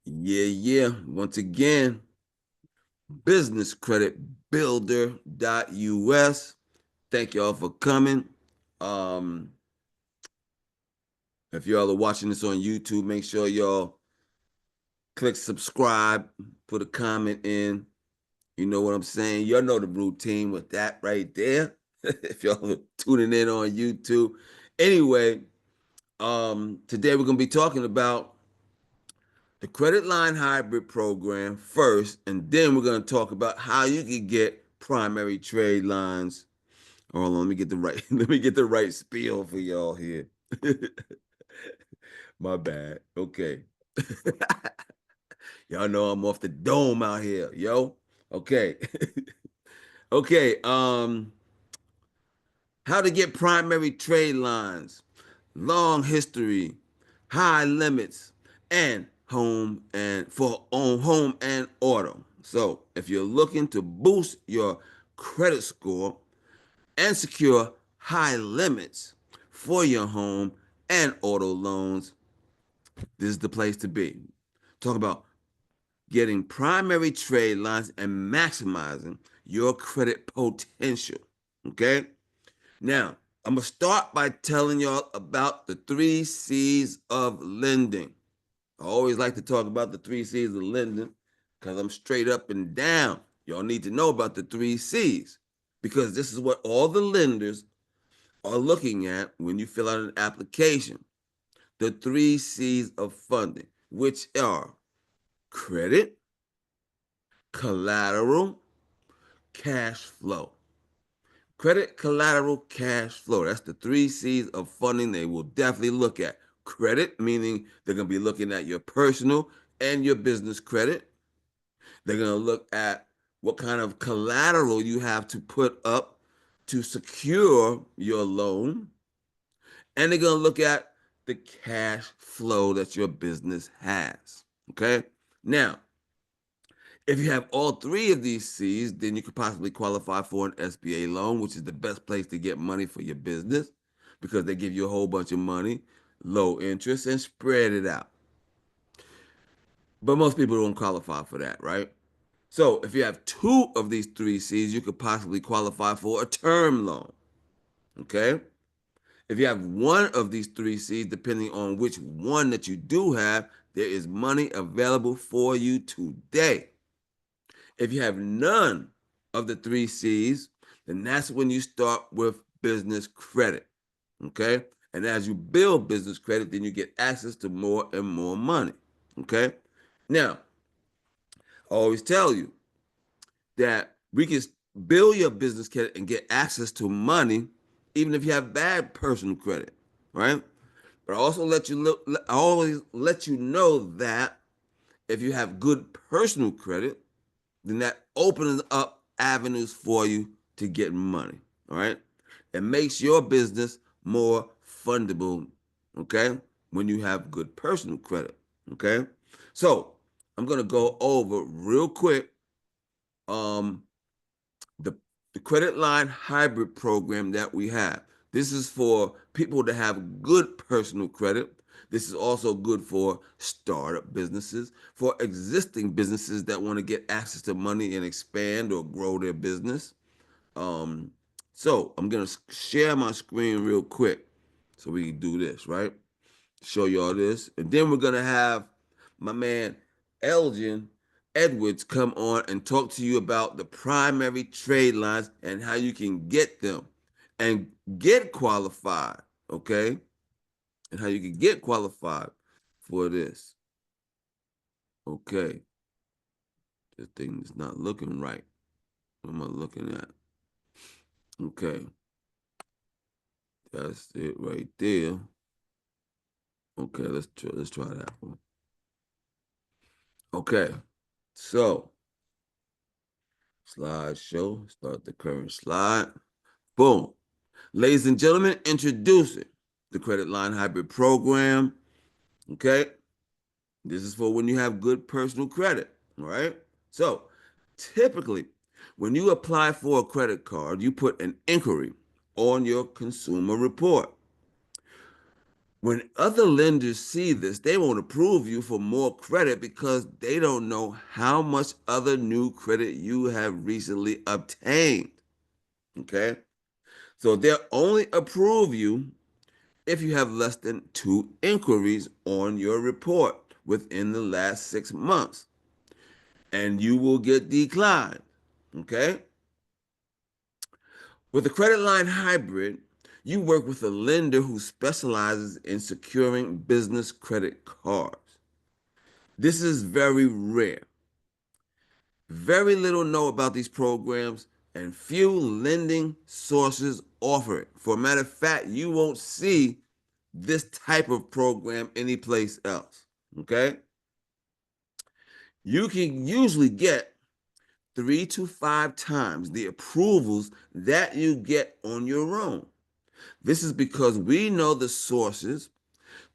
Yeah. Once again, businesscreditbuilder.us. Thank y'all for coming. Um, if y'all are watching this on YouTube, make sure y'all click subscribe, put a comment in. You know what I'm saying? Y'all know the routine with that right there. If y'all are tuning in on YouTube. Anyway, today we're gonna be talking about the credit line hybrid program first, and then we're going to talk about how you can get primary trade lines. Hold on, let me get the right let me get the right spiel for y'all here. My bad. Okay. Y'all know I'm off the dome out here, yo. Okay. Okay. How to get primary trade lines, long history, high limits, and home and auto. So if you're looking to boost your credit score and secure high limits for your home and auto loans, this is the place to be. Talk about getting primary trade lines and maximizing your credit potential. Okay? Now, I'm going to start by telling y'all about the 3 C's of lending. I always like to talk about the 3 C's of lending because I'm straight up and down. Y'all need to know about the 3 C's because this is what all the lenders are looking at when you fill out an application. The 3 C's of funding, which are credit, collateral, cash flow. Credit, collateral, cash flow. That's the 3 C's of funding they will definitely look at. Credit, meaning they're going to be looking at your personal and your business credit. They're going to look at what kind of collateral you have to put up to secure your loan. And they're going to look at the cash flow that your business has. Okay. Now, if you have all three of these C's, then you could possibly qualify for an SBA loan, which is the best place to get money for your business because they give you a whole bunch of money, low interest, and spread it out. But most people don't qualify for that, right? So if you have two of these 3 C's, you could possibly qualify for a term loan. Okay. If you have one of these 3 C's, depending on which one that you do have, there is money available for you today. If you have none of the 3 C's, then that's when you start with business credit. Okay. And as you build business credit, then you get access to more and more money. Okay. Now, I always tell you that we can build your business credit and get access to money, even if you have bad personal credit, right? But I also I always let you know that if you have good personal credit, then that opens up avenues for you to get money. All right. It makes your business more fundable. Okay. When you have good personal credit. Okay. So I'm going to go over real quick um, the, the credit line hybrid program that we have. This is for people that have good personal credit. This is also good for startup businesses, for existing businesses that want to get access to money and expand or grow their business. Um, so I'm gonna share my screen real quick so we can do this, right? Show y'all this, and then we're gonna have my man Elgin Edwards come on and talk to you about the primary trade lines and how you can get them and get qualified, okay? And how you can get qualified for this. Okay. This thing is not looking right. What am I looking at? Okay. That's it right there. Okay, let's try that one. Okay. So, slideshow, start the current slide. Boom. Ladies and gentlemen, introducing the Credit Line Hybrid Program. Okay. This is for when you have good personal credit. All right. So typically, when you apply for a credit card, you put an inquiry on your consumer report. When other lenders see this, they won't approve you for more credit because they don't know how much other new credit you have recently obtained. Okay? So they'll only approve you if you have less than 2 inquiries on your report within the last 6 months, and you will get declined. Okay? With a credit line hybrid, you work with a lender who specializes in securing business credit cards. This is very rare. Very little know about these programs, and few lending sources offer it. For a matter of fact, you won't see this type of program anyplace else. Okay? You can usually get 3 to 5 times the approvals that you get on your own. This is because we know the sources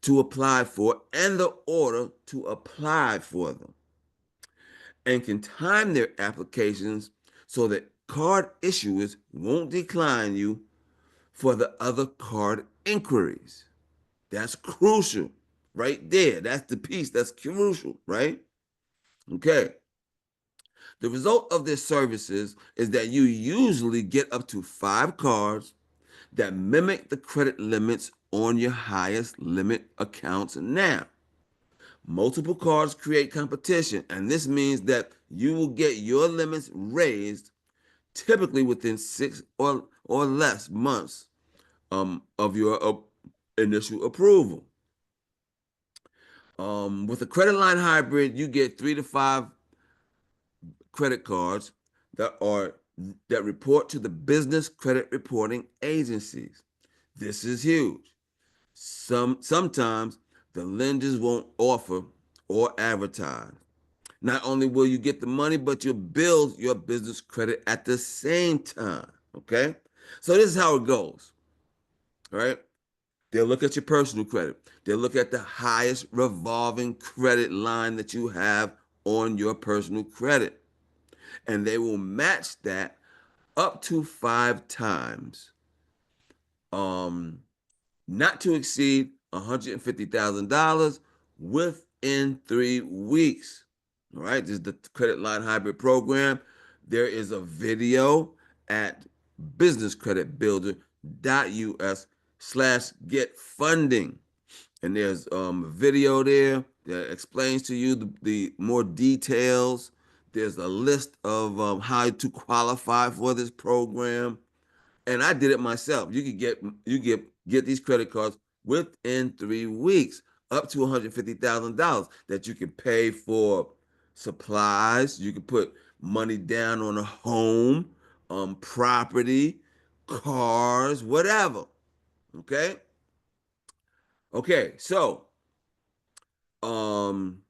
to apply for and the order to apply for them, and can time their applications so that card issuers won't decline you for the other card inquiries. That's crucial right there. That's the piece that's crucial, right? Okay. The result of their services is that you usually get up to 5 cards that mimic the credit limits on your highest limit accounts now. Multiple cards create competition, and this means that you will get your limits raised typically within 6 or less months of your initial approval. With a credit line hybrid, you get 3 to 5 credit cards that are that report to the business credit reporting agencies. This is huge. Sometimes the lenders won't offer or advertise. Not only will you get the money, but you'll build your business credit at the same time. Okay? So this is how it goes. All right. They'll look at your personal credit. They'll look at the highest revolving credit line that you have on your personal credit. And they will match that up to 5 times. Not to exceed $150,000 within 3 weeks. All right, this is the credit line hybrid program. There is a video at businesscreditbuilder.us/get funding. And there's a video there that explains to you the more details. There's a list of how to qualify for this program, and I did it myself. You get these credit cards within 3 weeks, up to $150,000 that you can pay for supplies. You can put money down on a home, property, cars, whatever. Okay. Okay. So, um,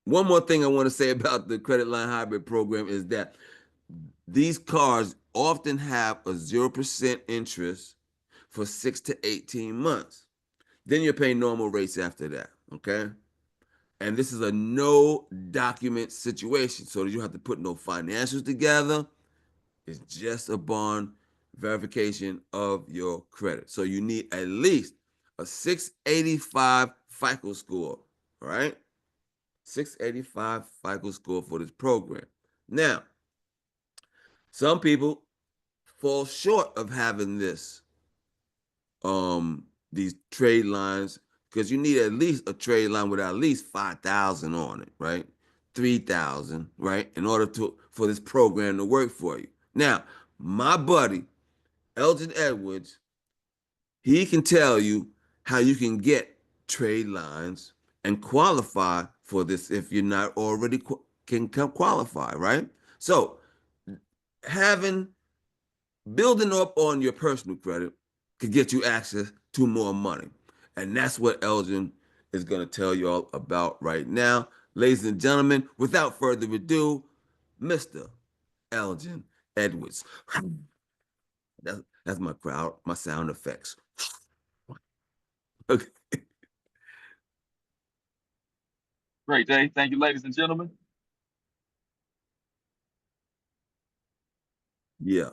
one more thing I want to say about the credit line hybrid program is that these cards often have a 0% interest for 6 to 18 months. Then you're paying normal rates after that. Okay. And this is a no document situation. So you have to put no financials together. It's just a bond verification of your credit. So you need at least a 685 FICO score. All right. 685 FICO score for this program. Now, some people fall short of having these trade lines, because you need at least a trade line with at least 5,000 on it, right? 3,000, right? In order for this program to work for you. Now, my buddy Elgin Edwards, he can tell you how you can get trade lines and qualify for this if you're not already can qualify, right? So having building up on your personal credit could get you access to more money. And that's what Elgin is going to tell you all about right now. Ladies and gentlemen, without further ado, Mr. Elgin Edwards. That's my crowd, my sound effects. Okay. Great day. Thank you, ladies and gentlemen. Yeah.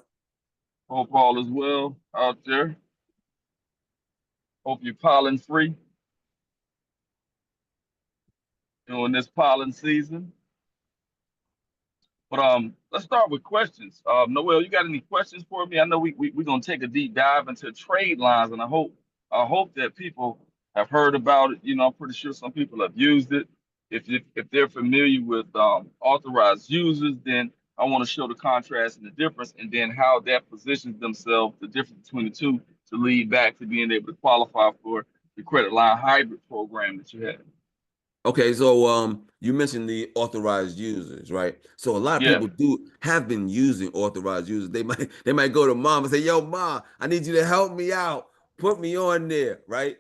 Hope all is well out there. Hope you're pollen free during this pollen season. But let's start with questions. Noel, you got any questions for me? I know we're gonna take a deep dive into trade lines, and I hope that people have heard about it. I'm pretty sure some people have used it. If they're familiar with authorized users, then I want to show the contrast and the difference, and then how that positions themselves, the difference between the two, to lead back to being able to qualify for the credit line hybrid program that you have. Okay, so you mentioned the authorized users, right? So a lot of Yeah, people do have been using authorized users. They might go to mom and say, "Yo, mom, I need you to help me out. Put me on there," right?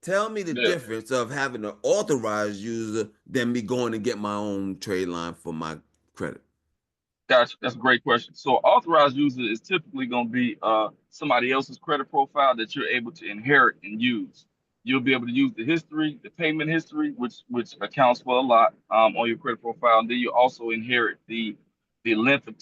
Tell me the yeah. difference of having an authorized user than me going to get my own trade line for my credit. Gotcha. That's a great question. So, authorized user is typically going to be somebody else's credit profile that you're able to inherit and use. You'll be able to use the history, the payment history, which accounts for a lot on your credit profile, and then you also inherit the length of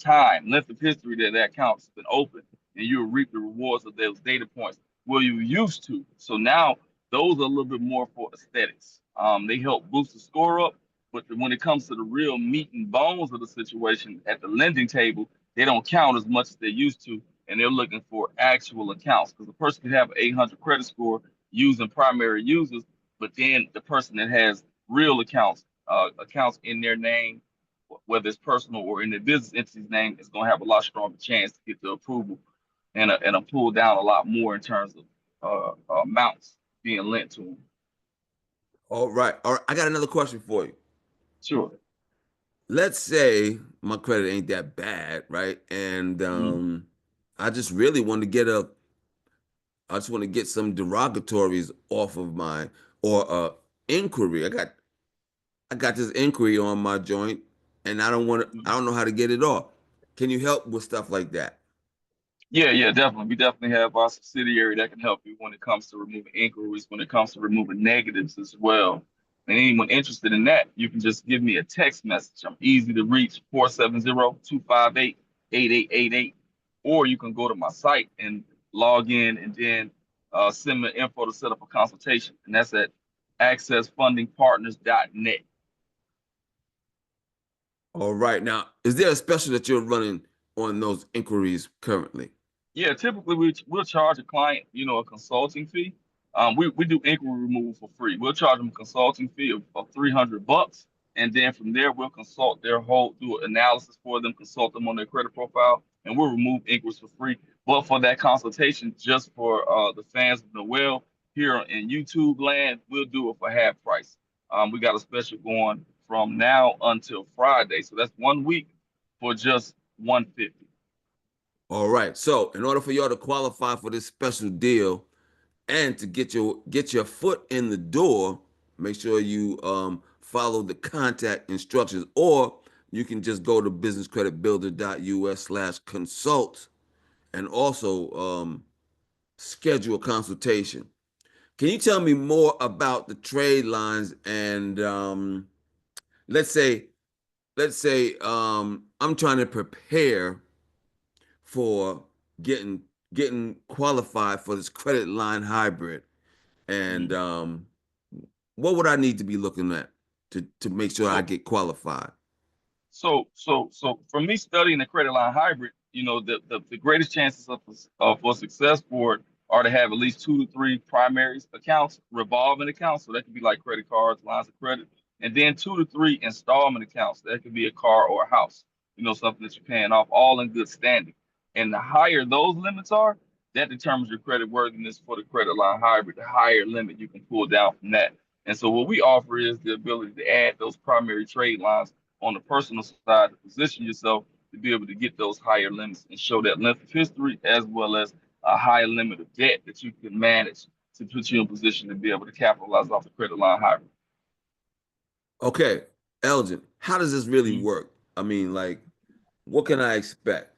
history that that account's been open, and you'll reap the rewards of those data points. Well, you used to. So now those are a little bit more for aesthetics. They help boost the score up, but when it comes to the real meat and bones of the situation at the lending table, they don't count as much as they used to, and they're looking for actual accounts because a person can have an 800 credit score using primary users, but then the person that has real accounts, accounts in their name, whether it's personal or in the business entity's name, is going to have a lot stronger chance to get the approval and a pull down a lot more in terms of amounts being lent to them. All right, all right. I got another question for you. Sure. Let's say my credit ain't that bad, right? And Mhm. I just really want to get a I just want to get some derogatories off of my or inquiry. I got this inquiry on my joint, and I don't know how to get it off. Can you help with stuff like that? Yeah, yeah, definitely. We definitely have our subsidiary that can help you when it comes to removing inquiries, when it comes to removing negatives as well. And anyone interested in that, you can just give me a text message. I'm easy to reach, 470-258-8888. Or you can go to my site and log in and then send me info to set up a consultation. And that's at accessfundingpartners.net. All right. Now, is there a special that you're running on those inquiries currently? Yeah, typically we'll charge a client, a consulting fee. We do inquiry removal for free. We'll charge them a consulting fee of $300, and then from there we'll consult their whole, do an analysis for them, consult them on their credit profile, and we'll remove inquiries for free. But for that consultation, just for the fans of Noel here in YouTube land, we'll do it for half price. We got a special going from now until Friday, so that's 1 week for just 150. All right. So, in order for y'all to qualify for this special deal and to get your foot in the door, make sure you follow the contact instructions, or you can just go to businesscreditbuilder.us/consult and also schedule a consultation. Can you tell me more about the trade lines and let's say I'm trying to prepare for getting getting qualified for this credit line hybrid, and what would I need to be looking at to make sure I So get qualified? So for me studying the credit line hybrid, the greatest chances of for success for it are to have at least 2 to 3 primary accounts, revolving accounts. So that could be like credit cards, lines of credit, and then 2 to 3 installment accounts. That could be a car or a house, something that you're paying off, all in good standing. And the higher those limits are, that determines your credit worthiness for the credit line hybrid. The higher limit you can pull down from that. And so what we offer is the ability to add those primary trade lines on the personal side to position yourself to be able to get those higher limits and show that length of history as well as a higher limit of debt that you can manage to put you in position to be able to capitalize off the credit line hybrid. Okay, Elgin, how does this really Mhm. work? I mean, like, what can I expect?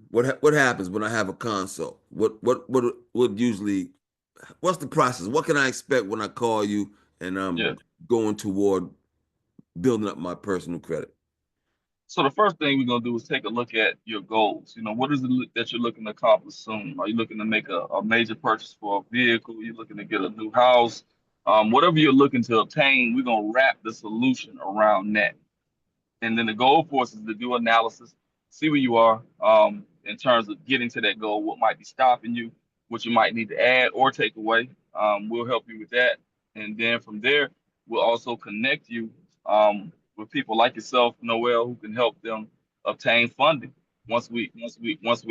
What happens when I have a consult? What usually what's the process? What can I expect when I call you and Yeah. I'm going toward building up my personal credit? So the first thing we're gonna do is take a look at your goals. What is it that you're looking to accomplish soon? Are you looking to make a major purchase for a vehicle? You're looking to get a new house? Whatever you're looking to obtain, we're gonna wrap the solution around that. And then the goal for us is to do analysis, see where you are in terms of getting to that goal, what might be stopping you, what you might need to add or take away. We'll help you with that. And then from there, we'll also connect you with people like yourself, Noel, who can help them obtain funding once we're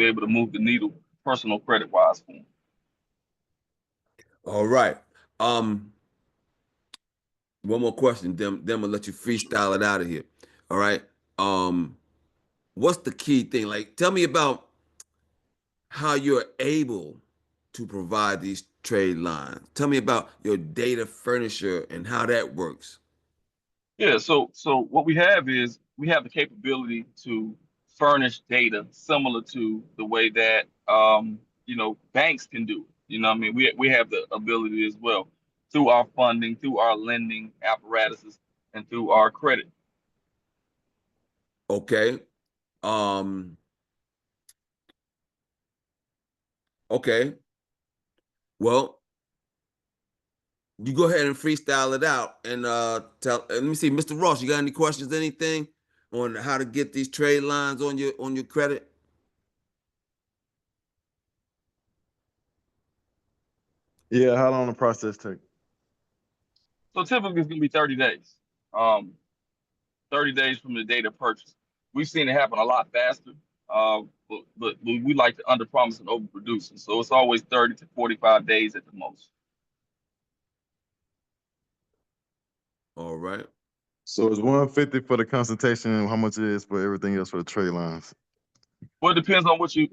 able to move the needle personal credit wise for them. All right. Um, One more question, then I'll let you freestyle it out of here. All right. Um, what's the key thing? Like, tell me about how you're able to provide these trade lines. Tell me about your data furniture and how that works. Yeah, so what we have is we have the capability to furnish data similar to the way that banks can do it. What I mean? We have the ability as well through our funding, through our lending apparatuses, and through our credit. Okay. Um, okay. Well, you go ahead and freestyle it out and let me see, Mr. Ross, you got any questions, anything on how to get these trade lines on your credit? Yeah, how long the process take? So typically it's going to be 30 days. Um, 30 days from the date of purchase. We've seen it happen a lot faster, but we like to underpromise and overproduce. And so it's always 30 to 45 days at the most. All right. So it's 150 for the consultation, and how much it is for everything else for the trade lines. Well, it depends on what you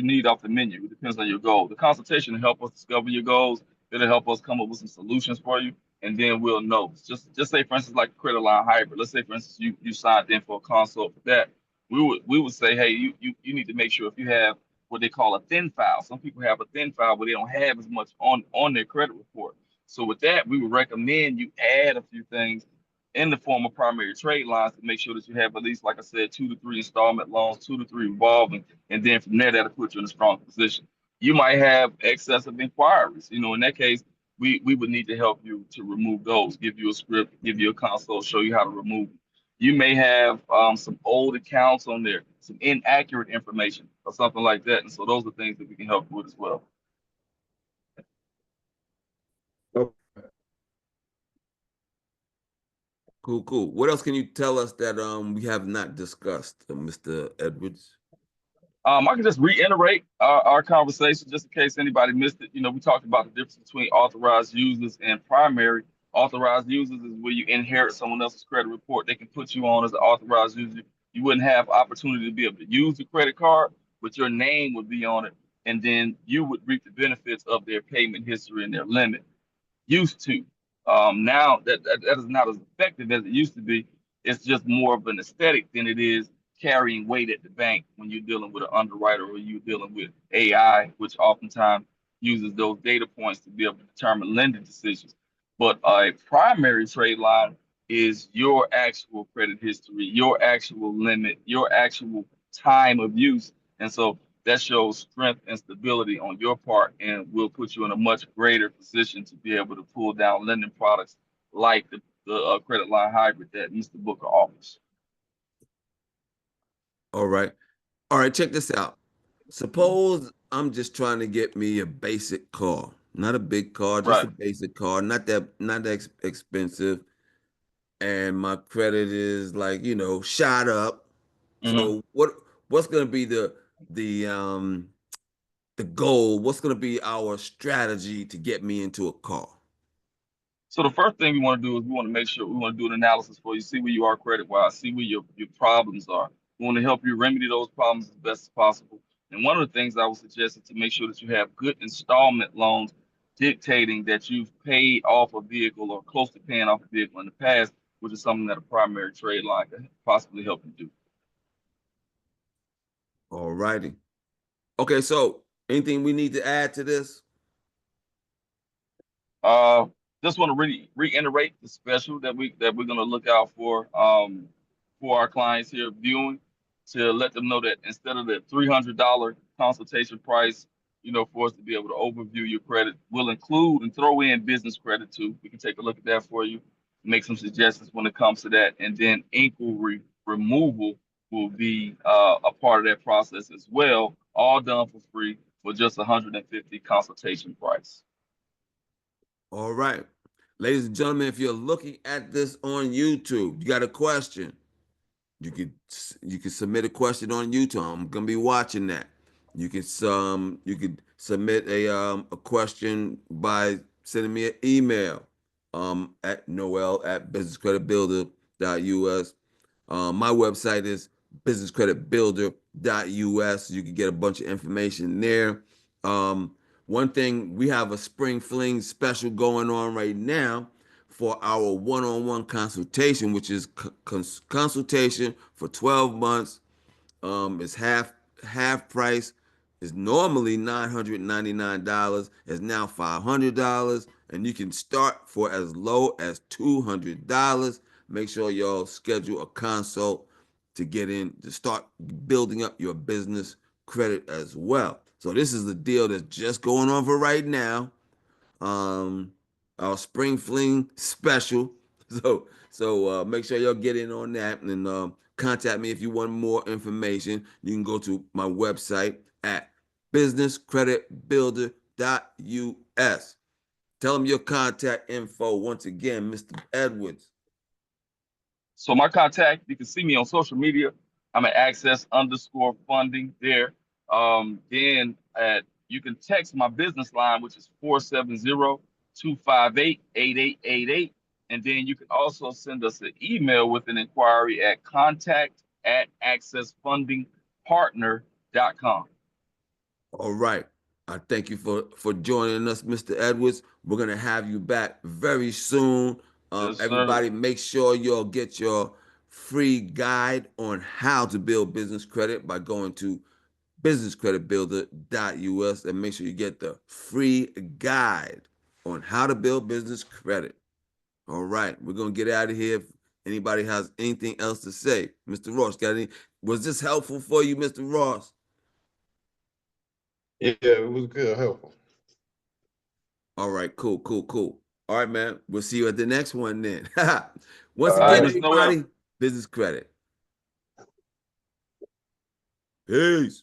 need off the menu. It depends on your goal. The consultation will help us discover your goals. It'll help us come up with some solutions for you, and then we'll know. Just say, for instance, like a credit line hybrid. Let's say, for instance, you signed in for a consult for that. We would say, hey, you need to make sure if you have what they call a thin file. Some people have a thin file, but they don't have as much on their credit report. So with that, we would recommend you add a few things in the form of primary trade lines to make sure that you have at least, like I said, 2 to 3 installment loans, 2 to 3 revolving, and then from there that'll put you in a strong position. You might have excessive inquiries. In that case, we would need to help you to remove those, give you a script, give you a console, show you how to remove them. You may have some old accounts on there, some inaccurate information or something like that. And so those are things that we can help you with as well. Oh, Cool, cool. What else can you tell us that we have not discussed, Mr. Edwards? I can just reiterate our conversation just in case anybody missed it. We talked about the difference between authorized users and primary. Authorized users is where you inherit someone else's credit report. They can put you on as an authorized user. You wouldn't have opportunity to be able to use the credit card, but your name would be on it, and then you would reap the benefits of their payment history and their limit used to. Now that is not as effective as it used to be. It's just more of an aesthetic than it is carrying weight at the bank when you're dealing with an underwriter or you're dealing with AI, which oftentimes uses those data points to be able to determine lending decisions. But a primary trade line is your actual credit history, your actual limit, your actual time of use. And so that shows strength and stability on your part and will put you in a much greater position to be able to pull down lending products like the credit line hybrid that Mr. Booker offers. All right. All right, check this out. Suppose I'm just trying to get me a basic car, not a big car, just a Right. basic car, not that expensive, and my credit is like, shot up. hmm So what's going to be the goal? What's going to be our strategy to get me into a car? So the first thing we want to do is we want to make sure we want to do an analysis for you, see where you are credit wise, see where your problems are. We want to help you remedy those problems as best as possible. And one of the things I would suggest is to make sure that you have good installment loans dictating that you've paid off a vehicle or close to paying off a vehicle in the past, which is something that a primary trade line can possibly help you do. All righty. Okay, so anything we need to add to this? Uh, just want to really reiterate the special that we're gonna look out for. for our clients here viewing to let them know that instead of the $300 consultation price, for us to be able to overview your credit, we'll include and throw in business credit too. We can take a look at that for you, make some suggestions when it comes to that, and then inquiry removal will be a part of that process as well, all done for free for just 150 consultation price. All right. Ladies and gentlemen, if you're looking at this on YouTube, you got a question, you could submit a question on YouTube. I'm gonna be watching that. You could submit a question by sending me an email at noel@businesscreditbuilder.us. My website is businesscreditbuilder.us. You can get a bunch of information there. One thing, we have a spring fling special going on right now for our one-on-one consultation, which is consultation for 12 months. It's half price. It's normally $999. It's now $500, and you can start for as low as $200. Make sure y'all schedule a consult to get in to start building up your business credit as well. So this is the deal that's just going on for right now. Um, our spring fling special. So make sure y'all get in on that, and contact me if you want more information. You can go to my website at businesscreditbuilder.us. Tell them your contact info once again, Mr. Edwards. So my contact, you can see me on social media. I'm at access_funding there. Then you can text my business line, which is 470-258-8888. And then you can also send us an email with an inquiry at contact@accessfundingpartner.com. All right. I thank you for joining us, Mr. Edwards. We're gonna have you back very soon. Yes, sir. Everybody, make sure y'all get your free guide on how to build business credit by going to businesscreditbuilder.us, and make sure you get the free guide on how to build business credit. All right, we're gonna get out of here. If anybody has anything else to say, Mr. Ross, got any? Was this helpful for you, Mr. Ross? Yeah, it was good, helpful. All right, cool. All right, man. We'll see you at the next one then. All Once All right, again, right. Mr. Noel. everybody, business credit. Peace.